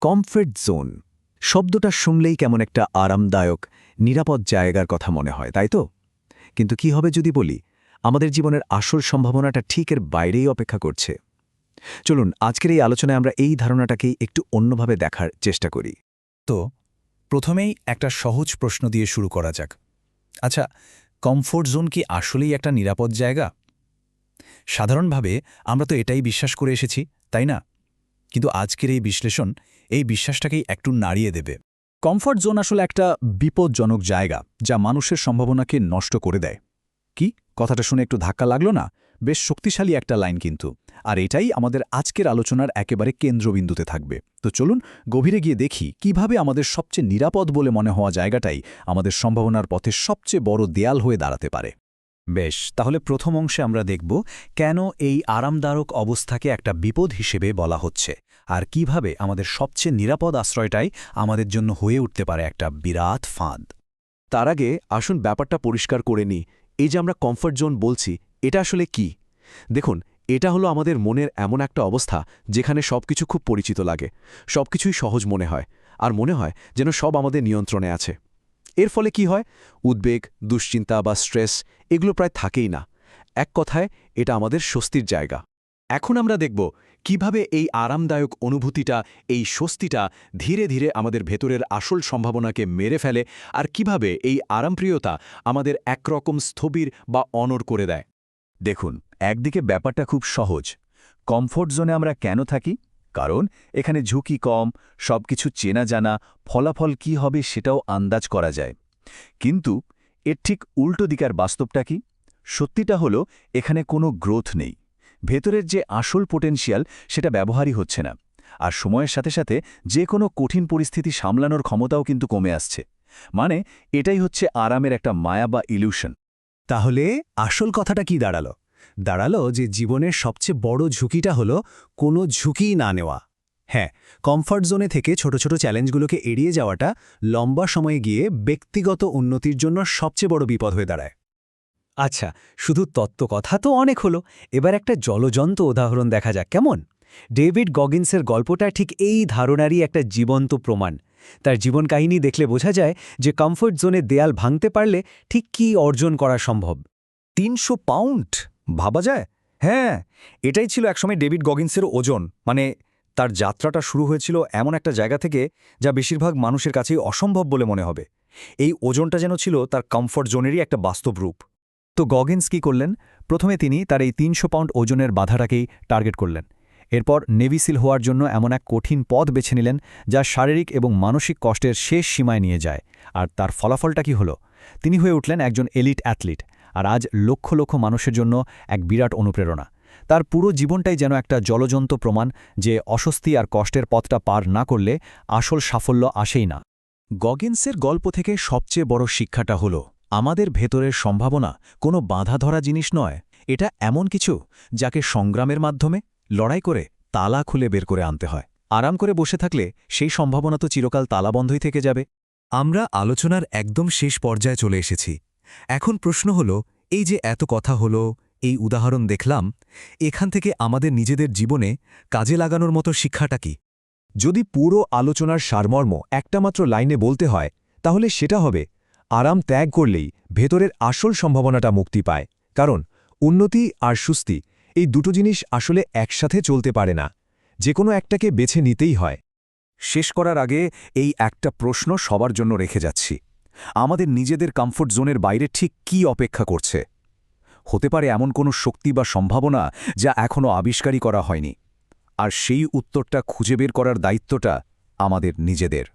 Comfort zone শব্দটা শুনলেই কেমন একটা আরামদায়ক নিরাপদ জায়গার কথা মনে হয়, তাই তো? কিন্তু কি হবে যদি বলি আমাদের জীবনের আসল সম্ভাবনাটা ঠিক এর বাইরেই অপেক্ষা করছে? চলুন আজকের এই আলোচনায় আমরা এই ধারণাটাকেই একটু অন্যভাবে দেখার চেষ্টা করি। তো প্রথমেই একটা সহজ প্রশ্ন দিয়ে শুরু করা যাক। আচ্ছা, কমফোর্ট জোন কি আসলেই একটা নিরাপদ জায়গা? সাধারণভাবে আমরা তো এটাই বিশ্বাস করে এসেছি, তাই না? কিন্তু আজকের এই বিশ্লেষণ এই বিশ্বাসটাকেই একটু নাড়িয়ে দেবে। কমফর্ট জোন আসলে একটা বিপজ্জনক জায়গা যা মানুষের সম্ভাবনাকে নষ্ট করে দেয়। কি কথাটা শুনে একটু ধাক্কা লাগলো না? বেশ শক্তিশালী একটা লাইন কিন্তু। আর এটাই আমাদের আজকের আলোচনার একেবারে কেন্দ্রবিন্দুতে থাকবে। তো চলুন গভীরে গিয়ে দেখি কিভাবে আমাদের সবচেয়ে নিরাপদ বলে মনে হওয়া জায়গাটাই আমাদের সম্ভাবনার পথে সবচেয়ে বড় দেয়াল হয়ে দাঁড়াতে পারে। বেশ, তাহলে প্রথম অংশে আমরা দেখব কেন এই আরামদায়ক অবস্থাকে একটা বিপদ হিসেবে বলা হচ্ছে, আর কিভাবে আমাদের সবচেয়ে নিরাপদ আশ্রয়টাই আমাদের জন্য হয়ে উঠতে পারে একটা বিরাট ফাঁদ। তার আগে আসুন ব্যাপারটা পরিষ্কার করে নিই। এই যে আমরা কমফর্ট জোন বলছি, এটা আসলে কি? দেখুন, এটা হলো আমাদের মনের এমন একটা অবস্থা যেখানে সবকিছু খুব পরিচিত লাগে, সবকিছুই সহজ মনে হয়, আর মনে হয় যেন সব আমাদের নিয়ন্ত্রণে আছে। এর ফলে কি হয়? উদ্বেগ, দুশ্চিন্তা বা স্ট্রেস এগুলো প্রায় থাকেই না। এক কথায় এটা আমাদের স্বস্তির জায়গা। এখন আমরা দেখব কিভাবে এই আরামদায়ক অনুভূতিটা, এই স্বস্তিটা ধীরে ধীরে আমাদের ভেতরের আসল সম্ভাবনাকে মেরে ফেলে, আর কিভাবে এই আরামপ্রিয়তা আমাদের একরকম স্থবির বা অনড় করে দেয়। দেখুন, একদিকে ব্যাপারটা খুব সহজ। কমফোর্ট জোনে আমরা কেন থাকি? কারণ এখানে ঝুঁকি কম, সবকিছু চেনা জানা, ফলাফল কি হবে সেটাও আন্দাজ করা যায়। কিন্তু এর ঠিক উল্টো দিকের বাস্তবটা কি? সত্যিটা হলো এখানে কোনো গ্রোথ নেই। ভেতরের যে আসল পোটেনশিয়াল সেটা ব্যবহারই হচ্ছে না। আর সময়ের সাথে সাথে যে কোনো কঠিন পরিস্থিতি সামলানোর ক্ষমতাও কিন্তু কমে আসছে। মানে এটাই হচ্ছে আরামের একটা মায়া বা ইলিউশন। তাহলে আসল কথাটা কি দাঁড়ালো? দাঁড়ালো যে জীবনের সবচেয়ে বড় ঝুঁকিটা হলো কোনো ঝুঁকিই না নেওয়া। হ্যাঁ, কমফর্ট জোনে থেকে ছোট ছোট চ্যালেঞ্জগুলোকে এড়িয়ে যাওয়াটা লম্বা সময়ে গিয়ে ব্যক্তিগত উন্নতির জন্য সবচেয়ে বড় বিপদ হয়ে দাঁড়ায়। আচ্ছা, শুধু তত্ত্বকথা তো অনেক হলো, এবার একটা জলজন্ত উদাহরণ দেখা যাক, কেমন? ডেভিড গগিন্সের গল্পটা ঠিক এই ধারণারই একটা জীবন্ত প্রমাণ। তার জীবন কাহিনী দেখলে বোঝা যায় যে কমফর্ট জোনে দেয়াল ভাঙতে পারলে ঠিক কী অর্জন করা সম্ভব। ৩০০ পাউন্ড ভাবা যায়? হ্যাঁ, এটাই ছিল একসময় ডেভিড গগিন্সের ওজন। মানে তার যাত্রাটা শুরু হয়েছিল এমন একটা জায়গা থেকে যা বেশিরভাগ মানুষের কাছেই অসম্ভব বলে মনে হবে। এই ওজনটা যেন ছিল তার কমফর্ট জোনেরই একটা বাস্তব রূপ। তো গগিন্স কী করলেন? প্রথমে তিনি তার এই ৩০০ পাউন্ড ওজনের বাধাটাকেই টার্গেট করলেন। এরপর নেভি সিল হওয়ার জন্য এমন এক কঠিন পথ বেছে নিলেন যা শারীরিক এবং মানসিক কষ্টের শেষ সীমায় নিয়ে যায়। আর তার ফলাফলটা কি হলো? তিনি হয়ে উঠলেন একজন এলিট অ্যাথলিট, আর আজ লক্ষ লক্ষ মানুষের জন্য এক বিরাট অনুপ্রেরণা। তার পুরো জীবনটাই যেন একটা জলজন্ত প্রমাণ যে অস্বস্তি আর কষ্টের পথটা পার না করলে আসল সাফল্য আসেই না। গগিন্সের গল্প থেকে সবচেয়ে বড় শিক্ষাটা হলো আমাদের ভেতরের সম্ভাবনা কোনো বাঁধা ধরা জিনিস নয়। এটা এমন কিছু যাকে সংগ্রামের মাধ্যমে লড়াই করে তালা খুলে বের করে আনতে হয়। আরাম করে বসে থাকলে সেই সম্ভাবনা তো চিরকাল তালাবন্ধই থেকে যাবে। আমরা আলোচনার একদম শেষ পর্যায়ে চলে এসেছি। এখন প্রশ্ন হলো, এই যে এত কথা হলো, এই উদাহরণ দেখলাম, এখান থেকে আমাদের নিজেদের জীবনে কাজে লাগানোর মতো শিক্ষাটা কি? যদি পুরো আলোচনার সারমর্ম একটা মাত্র লাইনে বলতে হয়, তাহলে সেটা হবে আরাম ত্যাগ করলেই ভেতরের আসল সম্ভাবনাটা মুক্তি পায়। কারণ উন্নতি আর সুস্থি এই দুটো জিনিস আসলে একসাথে চলতে পারে না, যে কোনো একটাকে বেছে নিতেই হয়। শেষ করার আগে এই একটা প্রশ্ন সবার জন্য রেখে যাচ্ছি। আমাদের নিজেদের কমফোর্ট জোনের বাইরে ঠিক কী অপেক্ষা করছে? হতে পারে এমন কোনো শক্তি বা সম্ভাবনা যা এখনও আবিষ্কারই করা হয়নি। আর সেই উত্তরটা খুঁজে বের করার দায়িত্বটা আমাদের নিজেদের।